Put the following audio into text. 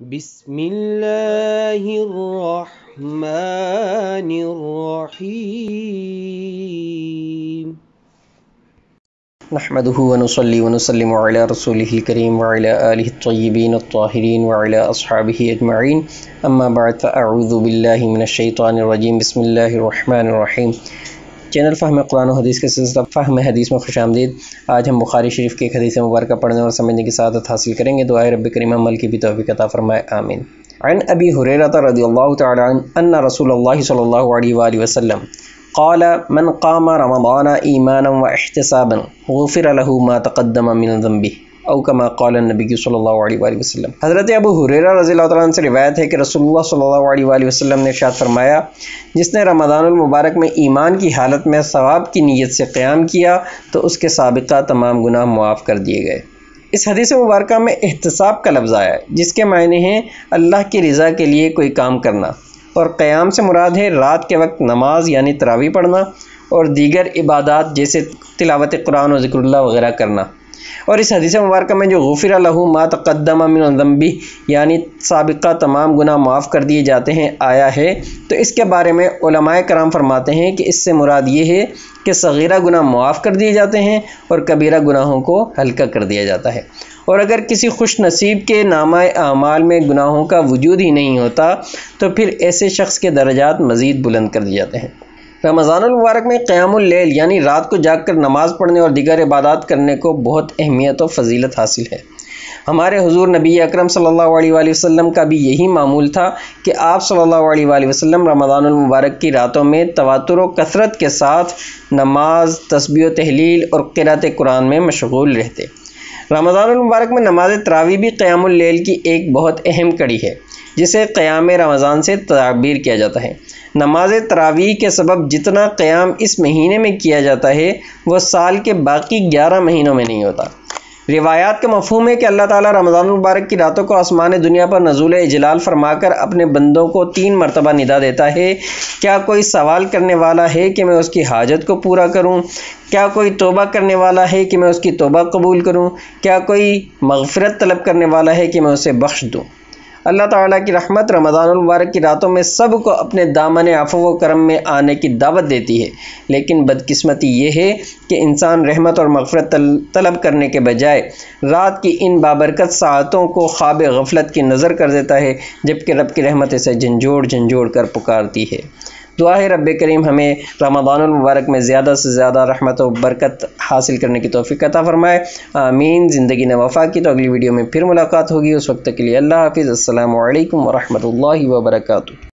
بسم اللہ الرحمن الرحیم نحمده ونصلي ونسلم على رسوله الكريم وعلى آله الطيبين الطاهرين وعلى أصحابه أجمعين أما بعد فأعوذ بالله من الشيطان الرجيم بسم الله الرحمن الرحيم۔ چینل فہم قرآن و حدیث کے سلسلہ فہم حدیث میں خوش آمدید۔ آج ہم بخاری شریف کی ایک حدیث مبارکہ پڑھنے اور سمجھنے کی سعادت حاصل کریں گے۔ دعائے رب کریم عمل کی بھی توفیق عطا فرمائے، آمین۔ عن ابی ہریرہ رضی اللہ تعالی عنہ ان رسول اللہ صلی اللہ علیہ وآلہ وسلم قال من قام رمضان ایمانا واحتسابا غفر له ما تقدم من ذنبه او کما قال النبی صلی اللہ علیہ وآلہ وسلم۔ حضرت ابو ہریرہ رضی اللہ تعالیٰ عنہ سے روایت ہے کہ رسول اللہ صلی اللہ علیہ وآلہ وسلم نے ارشاد فرمایا، جس نے رمضان المبارک میں ایمان کی حالت میں ثواب کی نیت سے قیام کیا تو اس کے سابقہ تمام گناہ معاف کر دیے گئے۔ اس حدیث مبارکہ میں احتساب کا لفظ آیا ہے، جس کے معنی ہیں اللہ کی رضا کے لیے کوئی کام کرنا، اور قیام سے مراد ہے رات کے وقت نماز یعنی تراویح پڑھنا اور دیگر عبادات جیسے تلاوت قرآن و ذکر اللہ وغیرہ کرنا۔ اور اس حدیث مبارکہ میں جو غفر لہ ما تقدم من ذنبہ یعنی سابقہ تمام گناہ معاف کر دیے جاتے ہیں آیا ہے، تو اس کے بارے میں علماء کرام فرماتے ہیں کہ اس سے مراد یہ ہے کہ صغیرہ گناہ معاف کر دیے جاتے ہیں اور کبیرہ گناہوں کو ہلکا کر دیا جاتا ہے۔ اور اگر کسی خوش نصیب کے نامہ اعمال میں گناہوں کا وجود ہی نہیں ہوتا تو پھر ایسے شخص کے درجات مزید بلند کر دیے جاتے ہیں۔ رمضان المبارک میں قیام اللیل یعنی رات کو جاگ کر نماز پڑھنے اور دیگر عبادات کرنے کو بہت اہمیت و فضیلت حاصل ہے۔ ہمارے حضور نبی اکرم صلی اللہ علیہ وآلہ وسلم کا بھی یہی معمول تھا کہ آپ صلی اللہ علیہ وآلہ وسلم رمضان المبارک کی راتوں میں تواتر و کثرت کے ساتھ نماز، تسبیح و تہلیل اور قرأت قرآن میں مشغول رہتے۔ رمضان المبارک میں نماز تراویح بھی قیام اللیل کی ایک بہت اہم کڑی ہے، جسے قیام رمضان سے تعبیر کیا جاتا ہے۔ نماز تراویح کے سبب جتنا قیام اس مہینے میں کیا جاتا ہے وہ سال کے باقی 11 مہینوں میں نہیں ہوتا۔ روایات کا مفہوم ہے کہ اللہ تعالیٰ رمضان المبارک کی راتوں کو آسمان دنیا پر نزول اجلال فرما کر اپنے بندوں کو 3 مرتبہ ندا دیتا ہے، کیا کوئی سوال کرنے والا ہے کہ میں اس کی حاجت کو پورا کروں؟ کیا کوئی توبہ کرنے والا ہے کہ میں اس کی توبہ قبول کروں؟ کیا کوئی مغفرت طلب کرنے والا ہے کہ میں اسے بخش دوں؟ اللہ تعالیٰ کی رحمت رمضان المبارک کی راتوں میں سب کو اپنے دامن عفو و کرم میں آنے کی دعوت دیتی ہے، لیکن بدقسمتی یہ ہے کہ انسان رحمت اور مغفرت طلب کرنے کے بجائے رات کی ان بابرکت ساعتوں کو خواب غفلت کی نظر کر دیتا ہے، جبکہ رب کی رحمت اسے جھنجھوڑ کر پکارتی ہے۔ دعا ہے رب کریم ہمیں رمضان المبارک میں زیادہ سے زیادہ رحمت و برکت حاصل کرنے کی توفیق عطا فرمائے، آمین۔ زندگی نے وفا کی تو اگلی ویڈیو میں پھر ملاقات ہوگی، اس وقت کے لیے اللہ حافظ، السلام علیکم ورحمۃ اللہ وبرکاتہ۔